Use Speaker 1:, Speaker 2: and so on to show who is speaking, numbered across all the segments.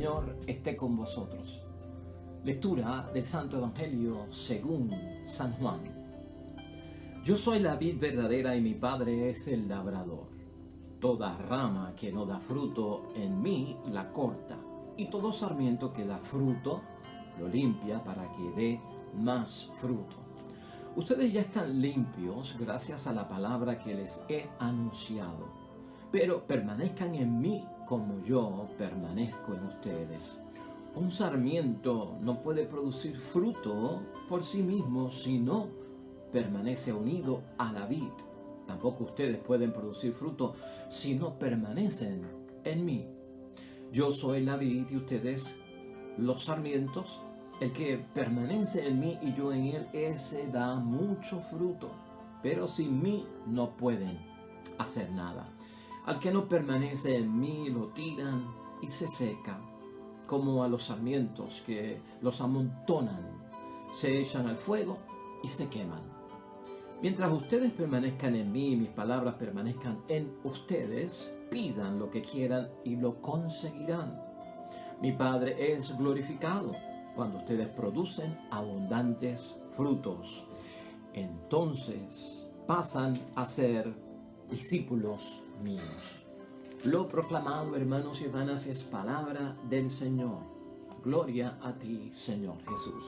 Speaker 1: Señor esté con vosotros. Lectura del Santo Evangelio según San Juan. Yo soy la vid verdadera y mi Padre es el labrador. Toda rama que no da fruto en mí la corta, y todo sarmiento que da fruto lo limpia para que dé más fruto. Ustedes ya están limpios gracias a la palabra que les he anunciado, pero permanezcan en mí como yo permanezco en ustedes. Un sarmiento no puede producir fruto por sí mismo si no permanece unido a la vid. Tampoco ustedes pueden producir fruto si no permanecen en mí. Yo soy la vid y ustedes los sarmientos. El que permanece en mí y yo en él, ese da mucho fruto. Pero sin mí no pueden hacer nada. Al que no permanece en mí lo tiran y se seca, como a los sarmientos que los amontonan, se echan al fuego y se queman. Mientras ustedes permanezcan en mí y mis palabras permanezcan en ustedes, pidan lo que quieran y lo conseguirán. Mi Padre es glorificado cuando ustedes producen abundantes frutos. Entonces pasan a ser discípulos míos. Lo proclamado, hermanos y hermanas, es palabra del Señor. Gloria a ti, Señor Jesús.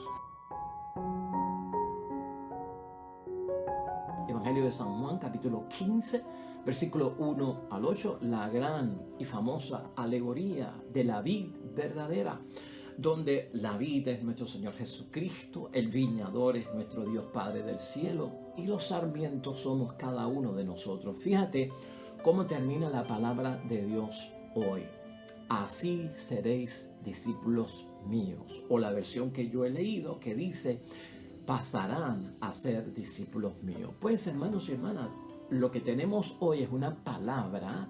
Speaker 1: Evangelio de San Juan, capítulo 15, versículo 1 al 8, la gran y famosa alegoría de la vid verdadera, donde la vid es nuestro Señor Jesucristo, el viñador es nuestro Dios Padre del cielo y los sarmientos somos cada uno de nosotros. Fíjate cómo termina la palabra de Dios hoy. Así seréis discípulos míos. O la versión que yo he leído que dice, pasarán a ser discípulos míos. Pues, hermanos y hermanas, lo que tenemos hoy es una palabra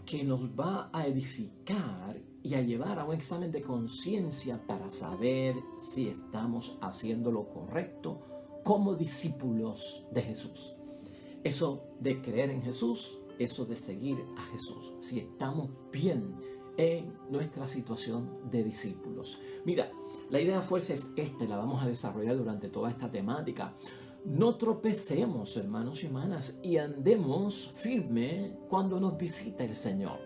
Speaker 1: que nos va a edificar y a llevar a un examen de conciencia para saber si estamos haciendo lo correcto como discípulos de Jesús. Eso de creer en Jesús, eso de seguir a Jesús, si estamos bien en nuestra situación de discípulos. Mira, la idea fuerza es la vamos a desarrollar durante toda esta temática. No tropecemos, hermanos y hermanas, y andemos firme cuando nos visita el Señor.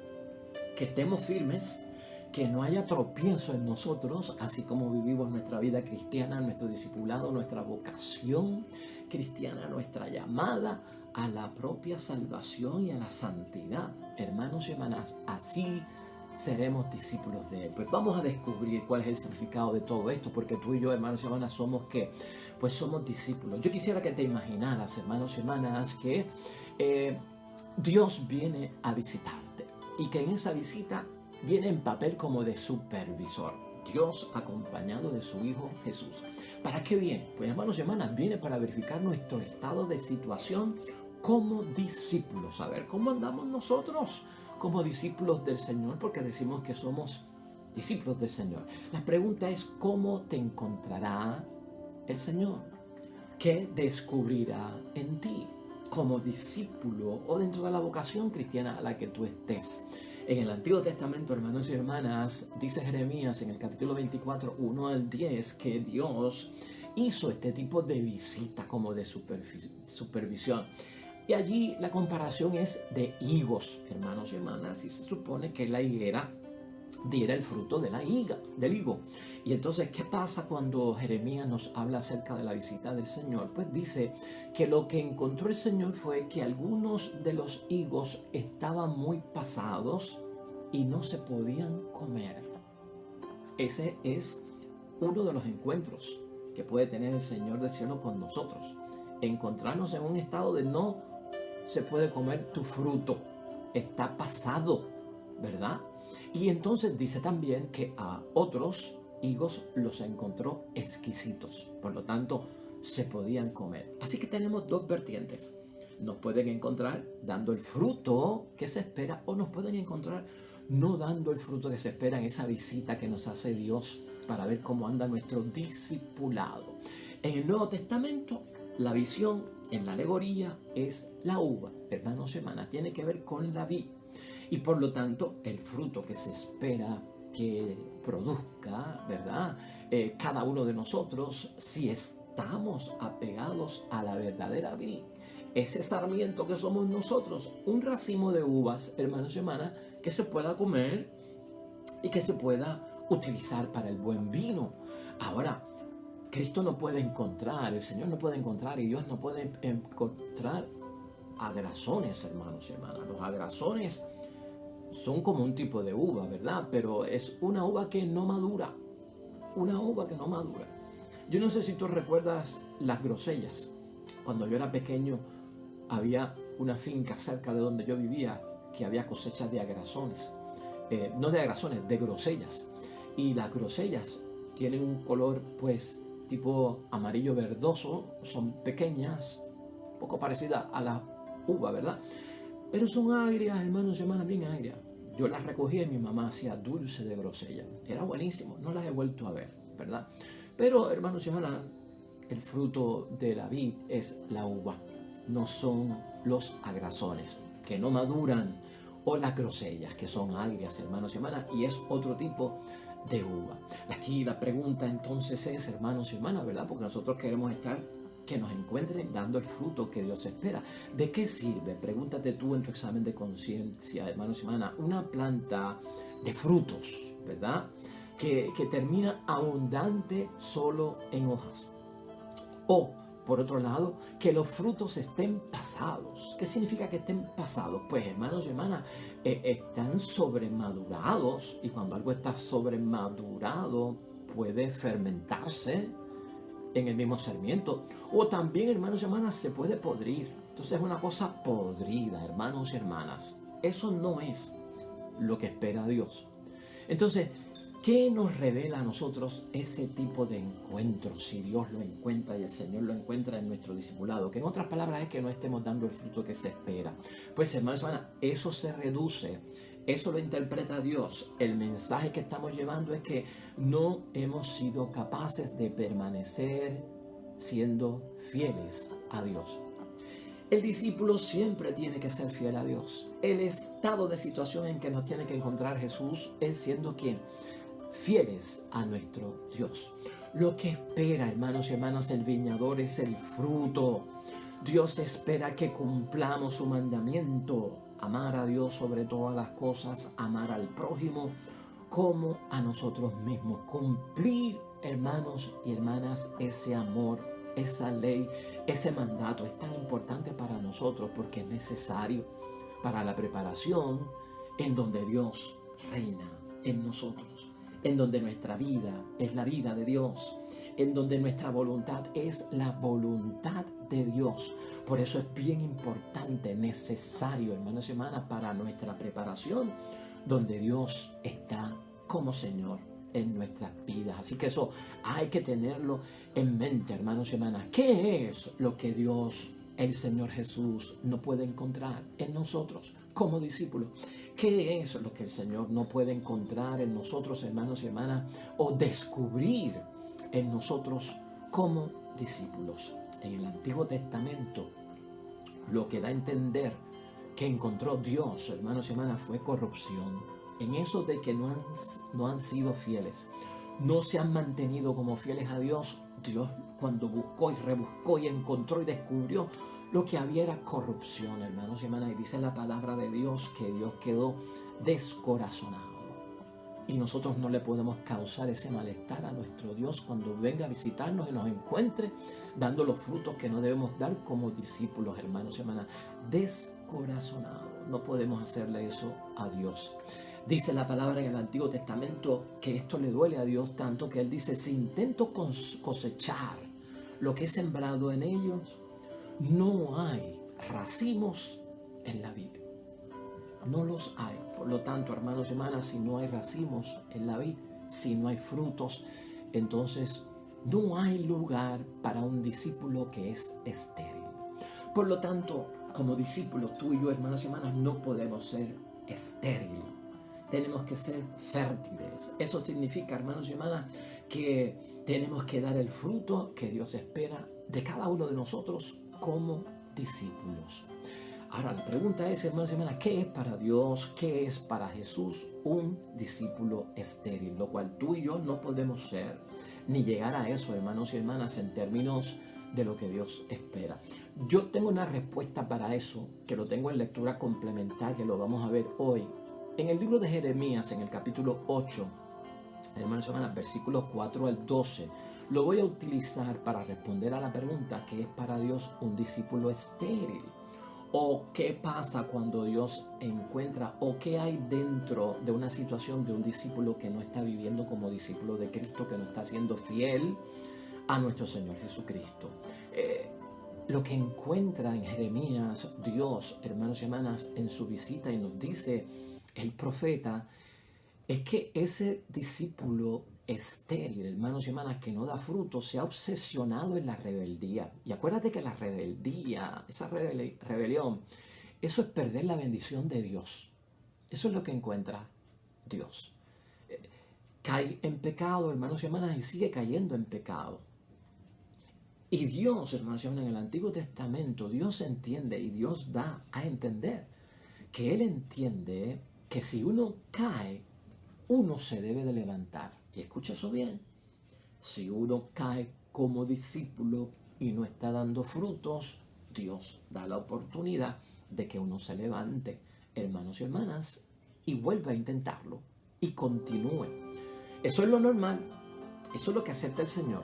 Speaker 1: Que estemos firmes, que no haya tropiezo en nosotros, así como vivimos nuestra vida cristiana, nuestro discipulado, nuestra vocación cristiana, nuestra llamada a la propia salvación y a la santidad. Hermanos y hermanas, así seremos discípulos de Él. Pues vamos a descubrir cuál es el significado de todo esto, porque tú y yo, hermanos y hermanas, somos ¿qué? Pues somos discípulos. Yo quisiera que te imaginaras, hermanos y hermanas, que Dios viene a visitarte y que en esa visita viene en papel como de supervisor. Dios acompañado de su Hijo Jesús. ¿Para qué viene? Pues, hermanos y hermanas, viene para verificar nuestro estado de situación como discípulos. A ver, ¿cómo andamos nosotros como discípulos del Señor? Porque decimos que somos discípulos del Señor. La pregunta es, ¿cómo te encontrará el Señor? ¿Qué descubrirá en ti como discípulo o dentro de la vocación cristiana a la que tú estés? En el Antiguo Testamento, hermanos y hermanas, dice Jeremías en el capítulo 24, 1 al 10, que Dios hizo este tipo de visita como de supervisión. Y allí la comparación es de higos, hermanos y hermanas, y se supone que la higuera diera el fruto de del higo. Y entonces, ¿qué pasa cuando Jeremías nos habla acerca de la visita del Señor? Pues dice que lo que encontró el Señor fue que algunos de los higos estaban muy pasados y no se podían comer. Ese es uno de los encuentros que puede tener el Señor del cielo con nosotros. Encontrarnos en un estado de no se puede comer tu fruto, está pasado, ¿verdad? Y entonces dice también que a otros higos los encontró exquisitos, por lo tanto se podían comer. Así que tenemos dos vertientes. Nos pueden encontrar dando el fruto que se espera o nos pueden encontrar no dando el fruto que se espera en esa visita que nos hace Dios para ver cómo anda nuestro discipulado. En el Nuevo Testamento, la visión en la alegoría es la uva, hermanos y hermanas, tiene que ver con la vid. Y por lo tanto, el fruto que se espera que produzca, ¿verdad? Cada uno de nosotros, si estamos apegados a la verdadera vid, ese sarmiento que somos nosotros, un racimo de uvas, hermanos y hermanas, que se pueda comer y que se pueda utilizar para el buen vino. Ahora, Cristo no puede encontrar, el Señor no puede encontrar y Dios no puede encontrar agrazones, hermanos y hermanas. Los agrazones son como un tipo de uva, ¿verdad? Pero es una uva que no madura, una uva que no madura. Yo no sé si tú recuerdas las grosellas. Cuando yo era pequeño había una finca cerca de donde yo vivía que había cosechas de agrazones. No de agrazones, de grosellas. Y las grosellas tienen un color pues tipo amarillo verdoso, son pequeñas, un poco parecidas a la uva, ¿verdad? Pero son agrias, hermanos y hermanas, bien agrias. Yo las recogí y mi mamá hacía dulce de grosella. Era buenísimo, no las he vuelto a ver, ¿verdad? Pero, hermanos y hermanas, el fruto de la vid es la uva, no son los agrazones, que no maduran, o las grosellas, que son agrias, hermanos y hermanas, y es otro tipo de uva. Aquí la pregunta entonces es, hermanos y hermanas, ¿verdad? Porque nosotros queremos estar, que nos encuentren dando el fruto que Dios espera. ¿De qué sirve? Pregúntate tú en tu examen de conciencia, hermanos y hermanas, una planta de frutos, ¿verdad? Que termina abundante solo en hojas. O, por otro lado, que los frutos estén pasados. ¿Qué significa que estén pasados? Pues, hermanos y hermanas, están sobremadurados, y cuando algo está sobremadurado puede fermentarse en el mismo sarmiento. O también, hermanos y hermanas, se puede podrir. Entonces es una cosa podrida, hermanos y hermanas. Eso no es lo que espera Dios. Entonces, ¿qué nos revela a nosotros ese tipo de encuentro si Dios lo encuentra y el Señor lo encuentra en nuestro discipulado? Que en otras palabras es que no estemos dando el fruto que se espera. Pues, hermanos y hermanas, eso se reduce. Eso lo interpreta Dios. El mensaje que estamos llevando es que no hemos sido capaces de permanecer siendo fieles a Dios. El discípulo siempre tiene que ser fiel a Dios. El estado de situación en que nos tiene que encontrar Jesús es siendo ¿quién? Fieles a nuestro Dios. Lo que espera, hermanos y hermanas, el viñador es el fruto. Dios espera que cumplamos su mandamiento. Amar a Dios sobre todas las cosas, amar al prójimo como a nosotros mismos. Cumplir, hermanos y hermanas, ese amor, esa ley, ese mandato es tan importante para nosotros porque es necesario para la preparación en donde Dios reina en nosotros, en donde nuestra vida es la vida de Dios, en donde nuestra voluntad es la voluntad de Dios. Por eso es bien importante, necesario, hermanos y hermanas, para nuestra preparación, donde Dios está como Señor en nuestras vidas. Así que eso hay que tenerlo en mente, hermanos y hermanas. ¿Qué es lo que Dios, el Señor Jesús, no puede encontrar en nosotros como discípulos? ¿Qué es lo que el Señor no puede encontrar en nosotros, hermanos y hermanas, o descubrir en nosotros como discípulos? En el Antiguo Testamento, lo que da a entender que encontró Dios, hermanos y hermanas, fue corrupción. En eso de que no han sido fieles, no se han mantenido como fieles a Dios. Dios, cuando buscó y rebuscó y encontró y descubrió, lo que había era corrupción, hermanos y hermanas. Y dice la palabra de Dios que Dios quedó descorazonado. Y nosotros no le podemos causar ese malestar a nuestro Dios cuando venga a visitarnos y nos encuentre dando los frutos que no debemos dar como discípulos, hermanos y hermanas. Descorazonado. No podemos hacerle eso a Dios. Dice la palabra en el Antiguo Testamento que esto le duele a Dios tanto que Él dice, si intento cosechar lo que he sembrado en ellos, no hay racimos en la vid. No los hay. Por lo tanto, hermanos y hermanas, si no hay racimos en la vid, si no hay frutos, entonces no hay lugar para un discípulo que es estéril. Por lo tanto, como discípulos, tú y yo, hermanos y hermanas, no podemos ser estériles. Tenemos que ser fértiles. Eso significa, hermanos y hermanas, que tenemos que dar el fruto que Dios espera de cada uno de nosotros como discípulos. Ahora, la pregunta es, hermanos y hermanas, ¿qué es para Dios, qué es para Jesús un discípulo estéril? Lo cual tú y yo no podemos ser, ni llegar a eso, hermanos y hermanas, en términos de lo que Dios espera. Yo tengo una respuesta para eso, que lo tengo en lectura complementaria, lo vamos a ver hoy. En el libro de Jeremías, en el capítulo 8, hermanos y hermanas, versículos 4 al 12, lo voy a utilizar para responder a la pregunta, ¿qué es para Dios un discípulo estéril? ¿O qué pasa cuando Dios encuentra o qué hay dentro de una situación de un discípulo que no está viviendo como discípulo de Cristo, que no está siendo fiel a nuestro Señor Jesucristo? Lo que encuentra en Jeremías Dios, hermanos y hermanas, en su visita y nos dice el profeta, es que ese discípulo estéril, hermanos y hermanas, que no da fruto, se ha obsesionado en la rebeldía. Y acuérdate que la rebeldía, esa rebelión, eso es perder la bendición de Dios. Eso es lo que encuentra Dios. Cae en pecado, hermanos y hermanas, y sigue cayendo en pecado. Y Dios, hermanos y hermanas, en el Antiguo Testamento, Dios entiende y Dios da a entender que Él entiende que si uno cae, uno se debe de levantar. Y escucha eso bien. Si uno cae como discípulo y no está dando frutos, Dios da la oportunidad de que uno se levante, hermanos y hermanas, y vuelva a intentarlo y continúe. Eso es lo normal. Eso es lo que acepta el Señor.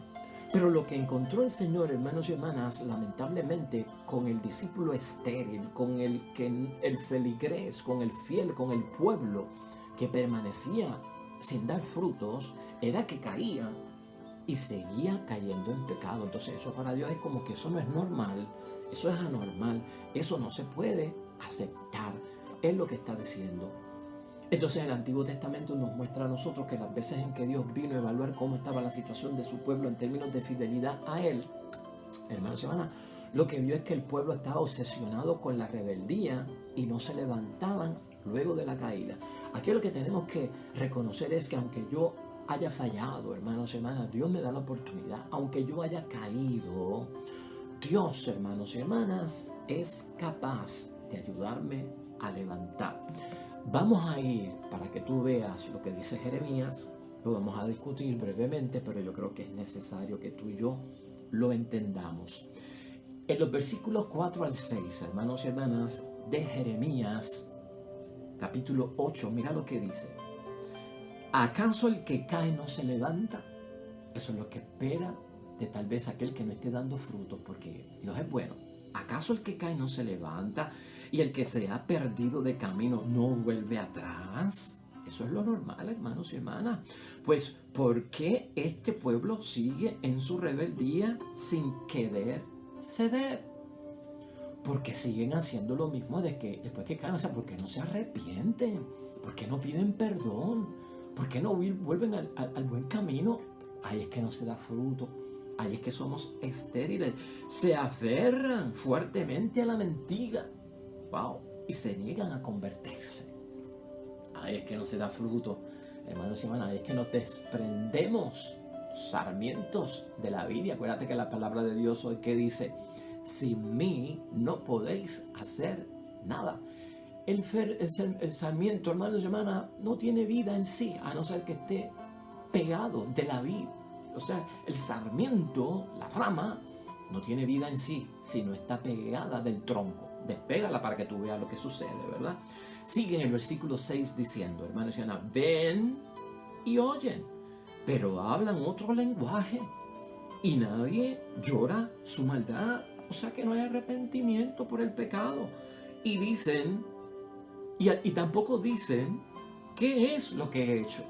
Speaker 1: Pero lo que encontró el Señor, hermanos y hermanas, lamentablemente, con el discípulo estéril, con el feligrés, con el fiel, con el pueblo que permanecía sin dar frutos, era que caía y seguía cayendo en pecado. Entonces eso para Dios es como que eso no es normal, eso es anormal, eso no se puede aceptar, es lo que está diciendo. Entonces el Antiguo Testamento nos muestra a nosotros que las veces en que Dios vino a evaluar cómo estaba la situación de su pueblo en términos de fidelidad a Él, hermanos y hermanas, lo que vio es que el pueblo estaba obsesionado con la rebeldía y no se levantaban luego de la caída. Aquí lo que tenemos que reconocer es que aunque yo haya fallado, hermanos y hermanas, Dios me da la oportunidad. Aunque yo haya caído, Dios, hermanos y hermanas, es capaz de ayudarme a levantar. Vamos a ir para que tú veas lo que dice Jeremías. Lo vamos a discutir brevemente, pero yo creo que es necesario que tú y yo lo entendamos. En los versículos 4 al 6, hermanos y hermanas, de Jeremías, capítulo 8, mira lo que dice. ¿Acaso el que cae no se levanta? Eso es lo que espera de tal vez aquel que no esté dando frutos, porque Dios es bueno. ¿Acaso el que cae no se levanta y el que se ha perdido de camino no vuelve atrás? Eso es lo normal, hermanos y hermanas. Pues, ¿por qué este pueblo sigue en su rebeldía sin querer ceder? Porque siguen haciendo lo mismo de que después que caen, o sea, porque no se arrepienten, porque no piden perdón, porque no vuelven al buen camino. Ahí es que no se da fruto, ahí es que somos estériles, se aferran fuertemente a la mentira, wow, y se niegan a convertirse. Ahí es que no se da fruto, hermanos y hermanas, ahí es que nos desprendemos sarmientos de la vida. Acuérdate que la palabra de Dios hoy que dice, sin mí no podéis hacer nada. El sarmiento, hermanos y hermanas, no tiene vida en sí, a no ser que esté pegado de la vid. O sea, el sarmiento, la rama, no tiene vida en sí, sino está pegada del tronco. Despégala para que tú veas lo que sucede, ¿verdad? Sigue en el versículo 6 diciendo, hermanos y hermanas, ven y oyen, pero hablan otro lenguaje y nadie llora su maldad. O sea que no hay arrepentimiento por el pecado. Y dicen, y tampoco dicen, ¿qué es lo que he hecho?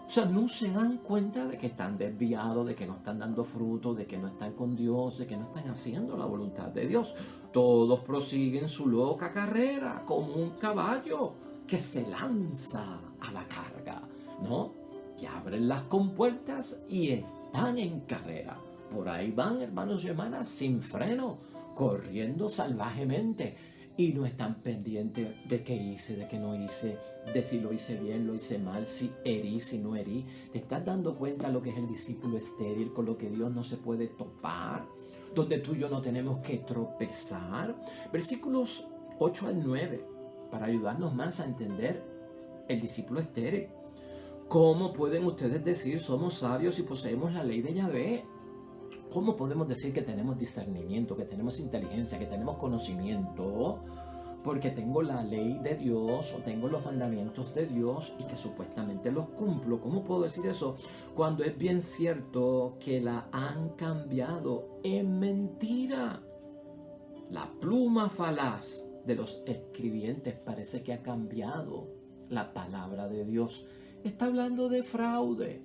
Speaker 1: O sea, no se dan cuenta de que están desviados, de que no están dando fruto, de que no están con Dios, de que no están haciendo la voluntad de Dios. Todos prosiguen su loca carrera como un caballo que se lanza a la carga, ¿no? Que abren las compuertas y están en carrera. Por ahí van, hermanos y hermanas, sin freno, corriendo salvajemente. Y no están pendientes de qué hice, de qué no hice, de si lo hice bien, lo hice mal, si herí, si no herí. ¿Te estás dando cuenta lo que es el discípulo estéril, con lo que Dios no se puede topar? Donde tú y yo no tenemos que tropezar. Versículos 8 al 9, para ayudarnos más a entender el discípulo estéril. ¿Cómo pueden ustedes decir somos sabios y poseemos la ley de Yahvé? ¿Cómo podemos decir que tenemos discernimiento, que tenemos inteligencia, que tenemos conocimiento? Porque tengo la ley de Dios o tengo los mandamientos de Dios y que supuestamente los cumplo. ¿Cómo puedo decir eso? Cuando es bien cierto que la han cambiado en mentira. La pluma falaz de los escribientes parece que ha cambiado la palabra de Dios. Está hablando de fraude.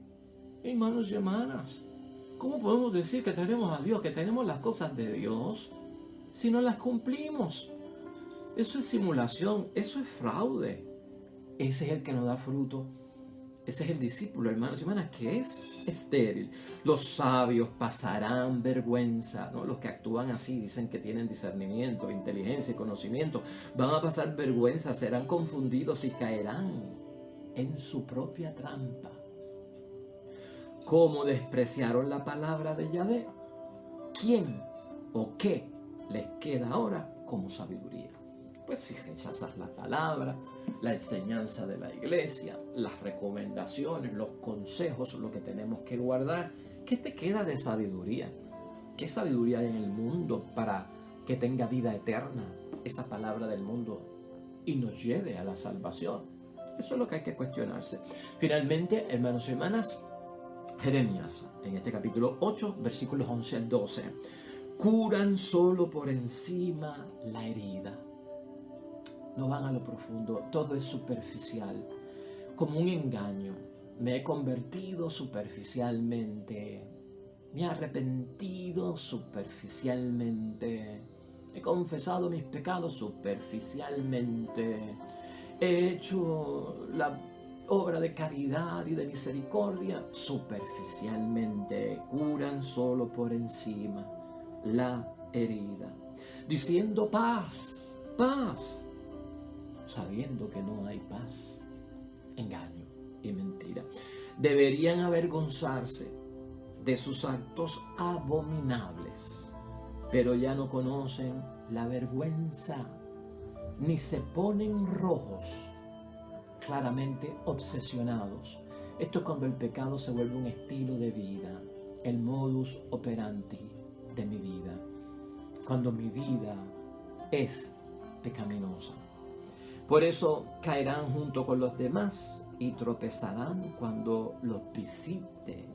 Speaker 1: Hermanos y hermanas, ¿cómo podemos decir que tenemos a Dios, que tenemos las cosas de Dios, si no las cumplimos? Eso es simulación, eso es fraude. Ese es el que no da fruto. Ese es el discípulo, hermanos y hermanas, que es estéril. Los sabios pasarán vergüenza, ¿no? Los que actúan así, dicen que tienen discernimiento, inteligencia y conocimiento, van a pasar vergüenza, serán confundidos y caerán en su propia trampa. ¿Cómo despreciaron la palabra de Yahvé? ¿Quién o qué les queda ahora como sabiduría? Pues si rechazas la palabra, la enseñanza de la iglesia, las recomendaciones, los consejos, lo que tenemos que guardar, ¿qué te queda de sabiduría? ¿Qué sabiduría hay en el mundo para que tenga vida eterna esa palabra del mundo y nos lleve a la salvación? Eso es lo que hay que cuestionarse. Finalmente, hermanos y hermanas, Jeremías, en este capítulo 8, versículos 11 al 12, curan solo por encima la herida. No van a lo profundo, todo es superficial, como un engaño. Me he convertido superficialmente, me he arrepentido superficialmente, he confesado mis pecados superficialmente, he hecho la obra de caridad y de misericordia superficialmente. Curan solo por encima la herida, diciendo paz, paz, sabiendo que no hay paz. Engaño y mentira. Deberían avergonzarse de sus actos abominables, pero ya no conocen la vergüenza, ni se ponen rojos, claramente obsesionados. Esto es cuando el pecado se vuelve un estilo de vida, el modus operandi de mi vida, cuando mi vida es pecaminosa. Por eso caerán junto con los demás y tropezarán cuando los visite,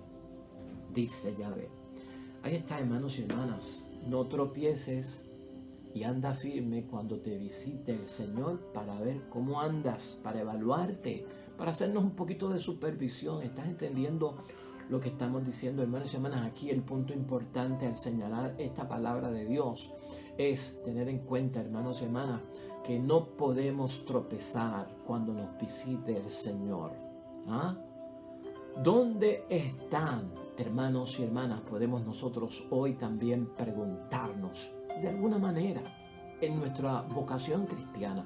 Speaker 1: dice Yahvé. Ahí está, hermanos y hermanas, no tropieces y anda firme cuando te visite el Señor para ver cómo andas, para evaluarte, para hacernos un poquito de supervisión. ¿Estás entendiendo lo que estamos diciendo, hermanos y hermanas? Aquí el punto importante al señalar esta palabra de Dios es tener en cuenta, hermanos y hermanas, que no podemos tropezar cuando nos visite el Señor. ¿Ah? ¿Dónde están, hermanos y hermanas? Podemos nosotros hoy también preguntarnos, de alguna manera, en nuestra vocación cristiana,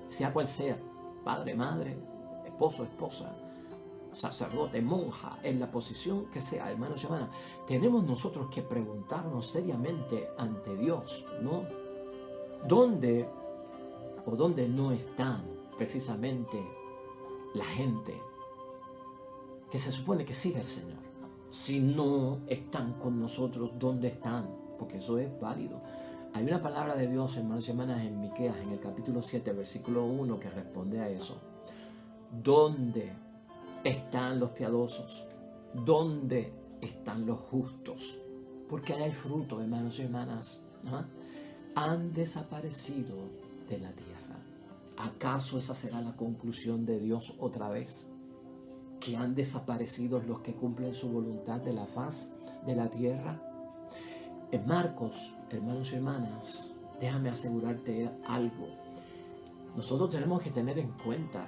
Speaker 1: sea cual sea, padre, madre, esposo, esposa, sacerdote, monja, en la posición que sea, hermanos y hermanas, tenemos nosotros que preguntarnos seriamente ante Dios, ¿no? ¿Dónde o dónde no están precisamente la gente que se supone que sigue al Señor? Si no están con nosotros, ¿dónde están? Porque eso es válido. Hay una palabra de Dios, hermanos y hermanas, en Miqueas, en el capítulo 7, versículo 1, que responde a eso. ¿Dónde están los piadosos? ¿Dónde están los justos? Porque ahí hay fruto, hermanos y hermanas. ¿Ah? Han desaparecido de la tierra. ¿Acaso esa será la conclusión de Dios otra vez? ¿Que han desaparecido los que cumplen su voluntad de la faz de la tierra? En Marcos, hermanos y hermanas, déjame asegurarte algo. Nosotros tenemos que tener en cuenta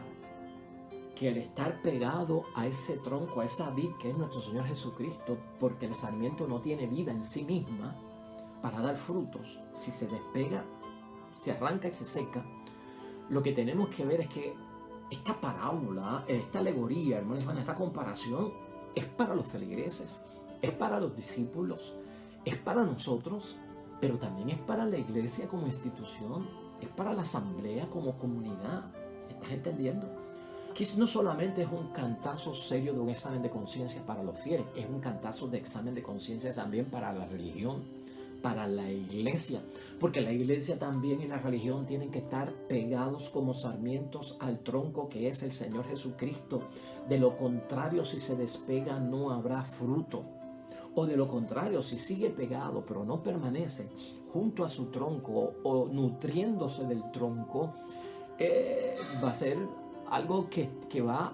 Speaker 1: que al estar pegado a ese tronco, a esa vid que es nuestro Señor Jesucristo, porque el sarmiento no tiene vida en sí misma para dar frutos, si se despega, se arranca y se seca, lo que tenemos que ver es que esta parábola, esta alegoría, hermanos y hermanas, esta comparación es para los feligreses, es para los discípulos, es para nosotros, pero también es para la iglesia como institución. es para la asamblea como comunidad. ¿Estás entendiendo? Que no solamente es un cantazo serio de un examen de conciencia para los fieles, es un cantazo de examen de conciencia también para la religión, para la iglesia, porque la iglesia también y la religión tienen que estar pegados como sarmientos al tronco que es el Señor Jesucristo. De lo contrario, si se despega, no habrá fruto. O de lo contrario, si sigue pegado pero no permanece junto a su tronco o nutriéndose del tronco, va a ser algo que va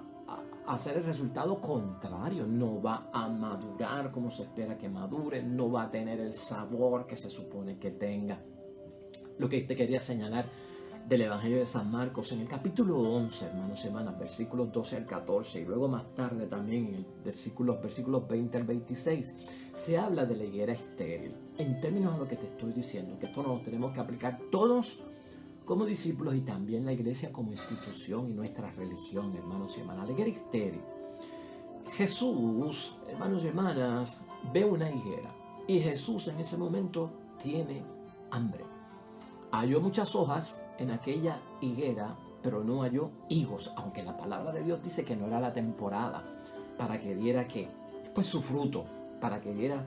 Speaker 1: a hacer el resultado contrario. No va a madurar como se espera que madure, no va a tener el sabor que se supone que tenga. Lo que te quería señalar del Evangelio de San Marcos en el capítulo 11, hermanos y hermanas, versículos 12 al 14, y luego más tarde también en el versículos 20 al 26, se habla de la higuera estéril. En términos de lo que te estoy diciendo, que esto nos tenemos que aplicar todos como discípulos y también la iglesia como institución y nuestra religión, hermanos y hermanas. La higuera estéril. Jesús, hermanos y hermanas, ve una higuera y Jesús en ese momento tiene hambre. Halló muchas hojas en aquella higuera, pero no halló higos, aunque la palabra de Dios dice que no era la temporada para que diera ¿qué? Pues su fruto, para que diera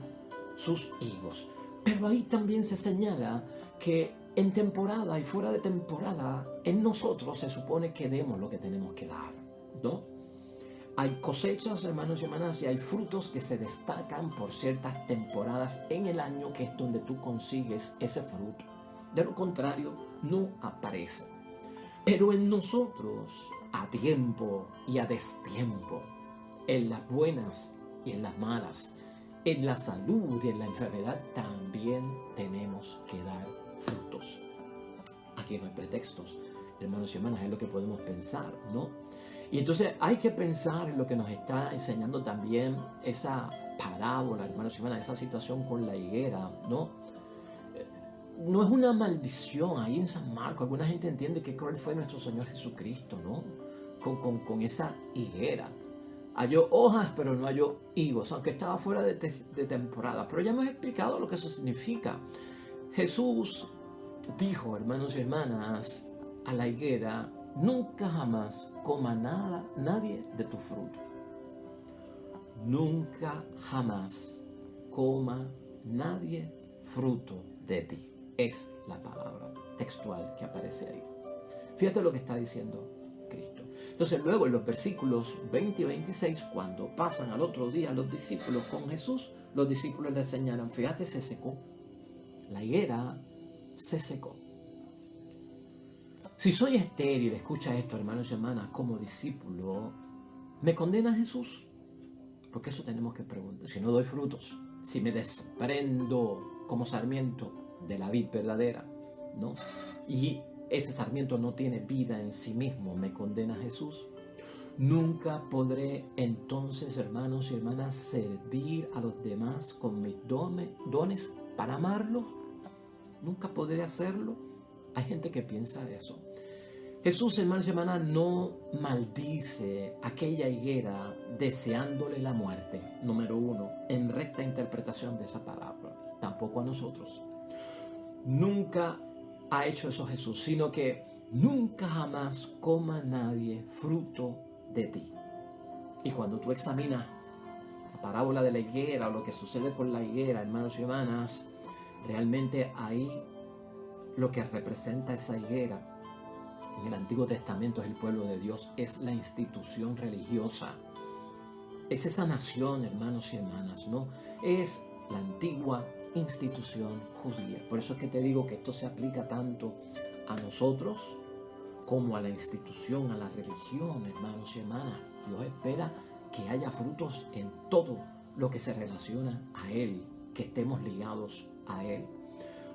Speaker 1: sus higos. Pero ahí también se señala que en temporada y fuera de temporada, en nosotros se supone que demos lo que tenemos que dar, ¿no? Hay cosechas, hermanos y hermanas, y hay frutos que se destacan por ciertas temporadas en el año, que es donde tú consigues ese fruto. De lo contrario, no aparece. Pero en nosotros, a tiempo y a destiempo, en las buenas y en las malas, en la salud y en la enfermedad, también tenemos que dar frutos. Aquí no hay pretextos, hermanos y hermanas, es lo que podemos pensar, ¿no? Y entonces hay que pensar en lo que nos está enseñando también esa parábola, hermanos y hermanas, esa situación con la higuera, ¿no? No es una maldición ahí en San Marcos. Alguna gente entiende que cruel fue nuestro Señor Jesucristo, ¿no? Con esa higuera. Halló hojas, pero no halló higos, aunque estaba fuera de temporada. Pero ya hemos explicado lo que eso significa. Jesús dijo, hermanos y hermanas, a la higuera: nunca jamás coma nada, nadie de tu fruto. Nunca jamás coma nadie fruto de ti. Es la palabra textual que aparece ahí. Fíjate lo que está diciendo Cristo. Entonces luego en los versículos 20 y 26, cuando pasan al otro día los discípulos con Jesús, los discípulos le señalan: fíjate, se secó. La higuera se secó. Si soy estéril, escucha esto, hermanos y hermanas, como discípulo, ¿me condena Jesús? Porque eso tenemos que preguntar. Si no doy frutos, si me desprendo como sarmiento de la vid verdadera, ¿no? Y ese sarmiento no tiene vida en sí mismo, ¿me condena Jesús? Nunca podré entonces, hermanos y hermanas, servir a los demás con mis dones para amarlos. Nunca podré hacerlo. Hay gente que piensa eso. Jesús, hermanos y hermanas, no maldice aquella higuera deseándole la muerte, número uno, en recta interpretación de esa parábola. Tampoco a nosotros. Nunca ha hecho eso Jesús, sino que nunca jamás coma nadie fruto de ti. Y cuando tú examinas la parábola de la higuera o lo que sucede con la higuera, hermanos y hermanas, realmente ahí lo que representa esa higuera en el Antiguo Testamento es el pueblo de Dios, es la institución religiosa. Es esa nación, hermanos y hermanas, ¿no? Es la antigua institución judía. Por eso es que te digo que esto se aplica tanto a nosotros como a la institución, a la religión, hermanos y hermanas. Dios espera que haya frutos en todo lo que se relaciona a Él, que estemos ligados a Él.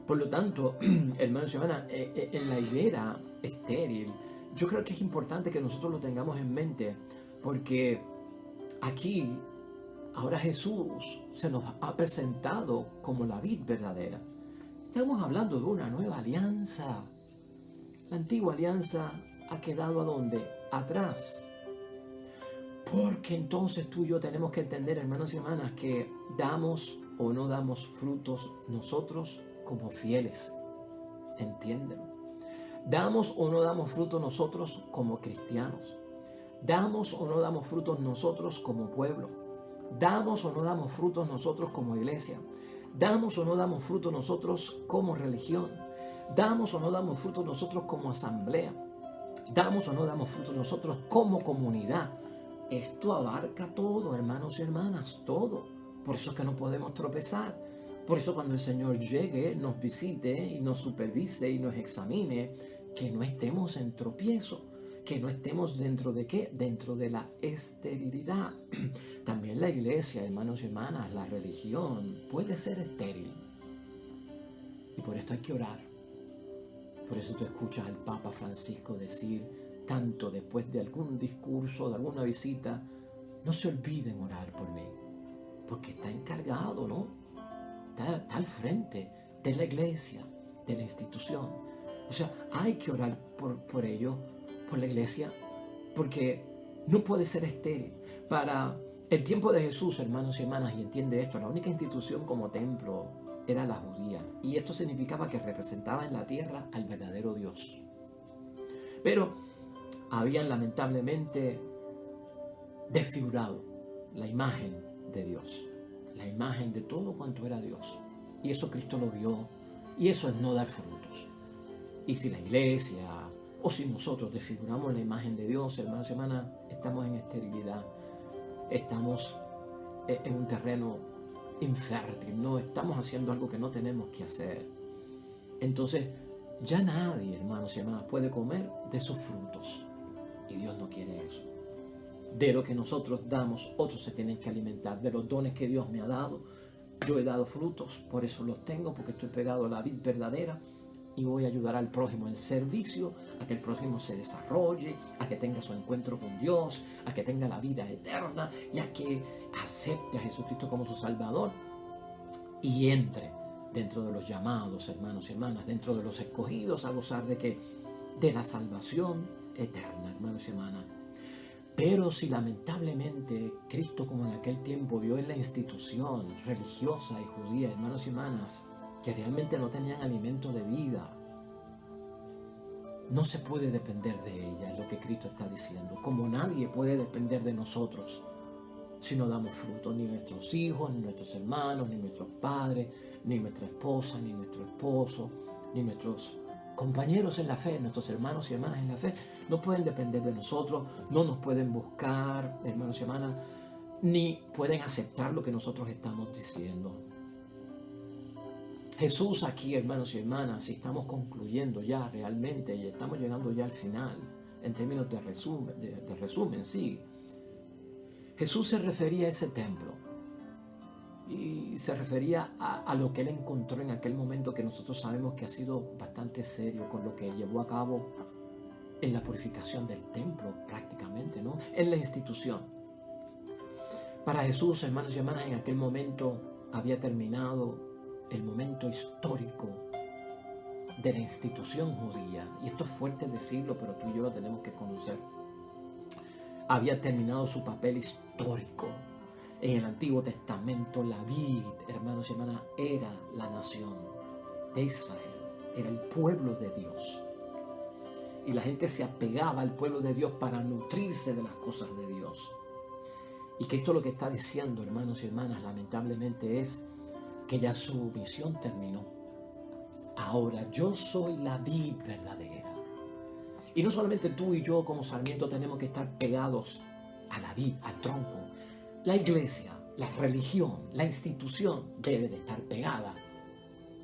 Speaker 1: Por lo tanto, hermanos y hermanas, en la higuera estéril, yo creo que es importante que nosotros lo tengamos en mente, porque aquí, ahora Jesús se nos ha presentado como la vid verdadera. Estamos hablando de una nueva alianza. La antigua alianza ha quedado ¿a dónde? Atrás. Porque entonces tú y yo tenemos que entender, hermanos y hermanas, que damos o no damos frutos nosotros como fieles. Entiéndelo. ¿Damos o no damos fruto nosotros como cristianos? ¿Damos o no damos frutos nosotros como pueblo? ¿Damos o no damos frutos nosotros como iglesia? ¿Damos o no damos frutos nosotros como religión? ¿Damos o no damos frutos nosotros como asamblea? ¿Damos o no damos frutos nosotros como comunidad? Esto abarca todo, hermanos y hermanas, todo. Por eso es que no podemos tropezar. Por eso cuando el Señor llegue, nos visite y nos supervise y nos examine, que no estemos en tropiezo, que no estemos dentro de ¿qué? Dentro de la esterilidad. También la iglesia, hermanos y hermanas, la religión puede ser estéril. Y por esto hay que orar. Por eso tú escuchas al Papa Francisco decir, tanto después de algún discurso, de alguna visita, no se olviden orar por mí, porque está encargado, ¿no? Está al frente de la iglesia, de la institución. O sea, hay que orar por ello, por la iglesia, porque no puede ser estéril. Para el tiempo de Jesús, hermanos y hermanas, y entiende esto, la única institución como templo era la judía, y esto significaba que representaba en la tierra al verdadero Dios. Pero habían lamentablemente desfigurado la imagen de Dios, la imagen de todo cuanto era Dios. Y eso Cristo lo vio, y eso es no dar frutos. Y si la iglesia o si nosotros desfiguramos la imagen de Dios, hermanos y hermanas, estamos en esterilidad, estamos en un terreno infértil, no estamos haciendo algo que no tenemos que hacer. Entonces ya nadie, hermanos y hermanas, puede comer de esos frutos, y Dios no quiere eso. De lo que nosotros damos, otros se tienen que alimentar. De los dones que Dios me ha dado, yo he dado frutos, por eso los tengo, porque estoy pegado a la vid verdadera y voy a ayudar al prójimo en servicio, a que el prójimo se desarrolle, a que tenga su encuentro con Dios, a que tenga la vida eterna y a que acepte a Jesucristo como su Salvador y entre dentro de los llamados, hermanos y hermanas, dentro de los escogidos a gozar de la salvación eterna, hermanos y hermanas. Pero si lamentablemente Cristo, como en aquel tiempo, vio en la institución religiosa y judía, hermanos y hermanas, que realmente no tenían alimento de vida, no se puede depender de ella, es lo que Cristo está diciendo. Como nadie puede depender de nosotros si no damos fruto, ni nuestros hijos, ni nuestros hermanos, ni nuestros padres, ni nuestra esposa, ni nuestro esposo, ni nuestros compañeros en la fe, nuestros hermanos y hermanas en la fe, no pueden depender de nosotros, no nos pueden buscar, hermanos y hermanas, ni pueden aceptar lo que nosotros estamos diciendo. Jesús aquí, hermanos y hermanas, si estamos concluyendo ya realmente y estamos llegando ya al final, en términos de resumen, sí. Jesús se refería a ese templo y se refería a lo que él encontró en aquel momento, que nosotros sabemos que ha sido bastante serio con lo que llevó a cabo en la purificación del templo prácticamente, ¿no? En la institución. Para Jesús, hermanos y hermanas, en aquel momento había terminado el momento histórico de la institución judía. Y esto es fuerte decirlo, pero tú y yo lo tenemos que conocer. Había terminado su papel histórico. En el Antiguo Testamento, la vid, hermanos y hermanas, era la nación de Israel. Era el pueblo de Dios. Y la gente se apegaba al pueblo de Dios para nutrirse de las cosas de Dios. Y Cristo lo que está diciendo, hermanos y hermanas, lamentablemente es que ya su misión terminó. Ahora yo soy la vid verdadera. Y no solamente tú y yo como sarmiento tenemos que estar pegados a la vid, al tronco. La iglesia, la religión, la institución debe de estar pegada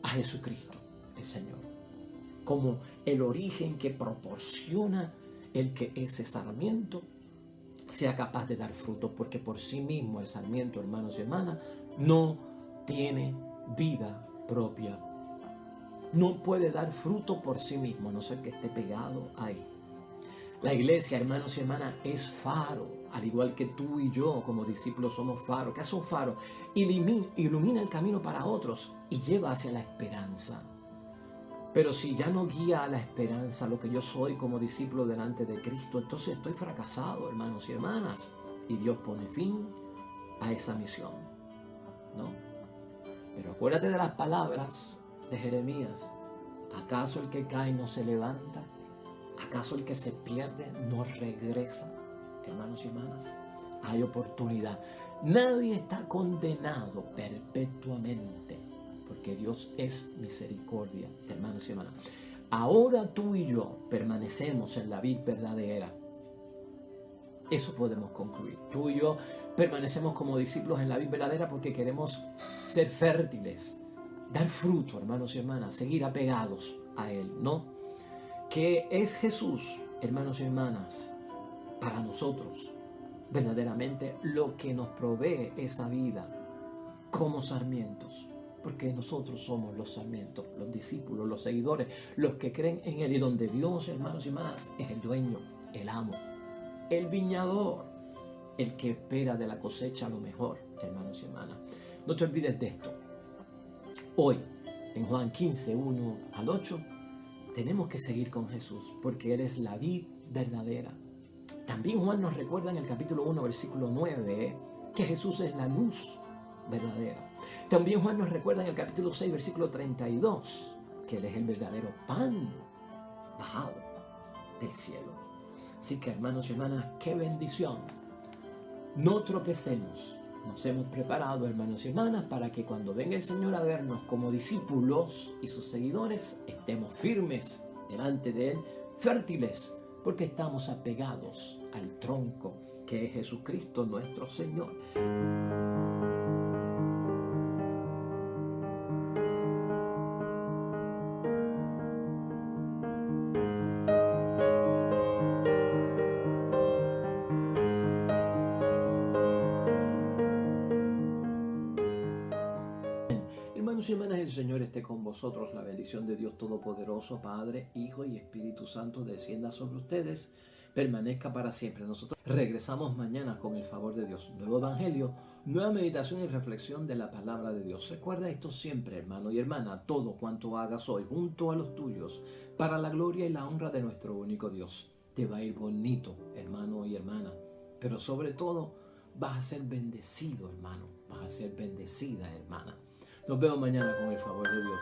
Speaker 1: a Jesucristo, el Señor, como el origen que proporciona el que ese sarmiento sea capaz de dar fruto, porque por sí mismo el sarmiento, hermanos y hermanas, no tiene vida propia. No puede dar fruto por sí mismo, a no ser que esté pegado ahí. La iglesia, hermanos y hermanas, es faro, al igual que tú y yo como discípulos somos faro. ¿Qué hace un faro? Ilumina el camino para otros y lleva hacia la esperanza. Pero si ya no guía a la esperanza lo que yo soy como discípulo delante de Cristo, entonces estoy fracasado, hermanos y hermanas. Y Dios pone fin a esa misión, ¿no? Pero acuérdate de las palabras de Jeremías. ¿Acaso el que cae no se levanta? ¿Acaso el que se pierde no regresa? Hermanos y hermanas, hay oportunidad. Nadie está condenado perpetuamente, porque Dios es misericordia, hermanos y hermanas. Ahora tú y yo permanecemos en la vid verdadera. Eso podemos concluir. Tú y yo permanecemos como discípulos en la vid verdadera porque queremos ser fértiles, dar fruto, hermanos y hermanas, seguir apegados a Él, ¿no? Que es Jesús, hermanos y hermanas, para nosotros, verdaderamente lo que nos provee esa vida como sarmientos. Porque nosotros somos los sarmientos, los discípulos, los seguidores, los que creen en Él. Y donde Dios, hermanos y hermanas, es el dueño, el amo, el viñador, el que espera de la cosecha lo mejor, hermanos y hermanas. No te olvides de esto. Hoy, en Juan 15, 1 al 8, tenemos que seguir con Jesús, porque Él es la vid verdadera. También Juan nos recuerda en el capítulo 1, versículo 9, que Jesús es la luz verdadera. También Juan nos recuerda en el capítulo 6, versículo 32, que Él es el verdadero pan bajado del cielo. Así que, hermanos y hermanas, qué bendición. No tropecemos. Nos hemos preparado, hermanos y hermanas, para que cuando venga el Señor a vernos como discípulos y sus seguidores, estemos firmes delante de Él, fértiles, porque estamos apegados al tronco que es Jesucristo nuestro Señor. Hermanos y hermanas, el Señor esté con vosotros. La bendición de Dios Todopoderoso, Padre, Hijo y Espíritu Santo, descienda sobre ustedes, permanezca para siempre. Nosotros regresamos mañana con el favor de Dios. Nuevo Evangelio, nueva meditación y reflexión de la palabra de Dios. Recuerda esto siempre, hermano y hermana, todo cuanto hagas hoy junto a los tuyos, para la gloria y la honra de nuestro único Dios. Te va a ir bonito, hermano y hermana, pero sobre todo vas a ser bendecido, hermano, vas a ser bendecida, hermana. Nos vemos mañana con el favor de Dios.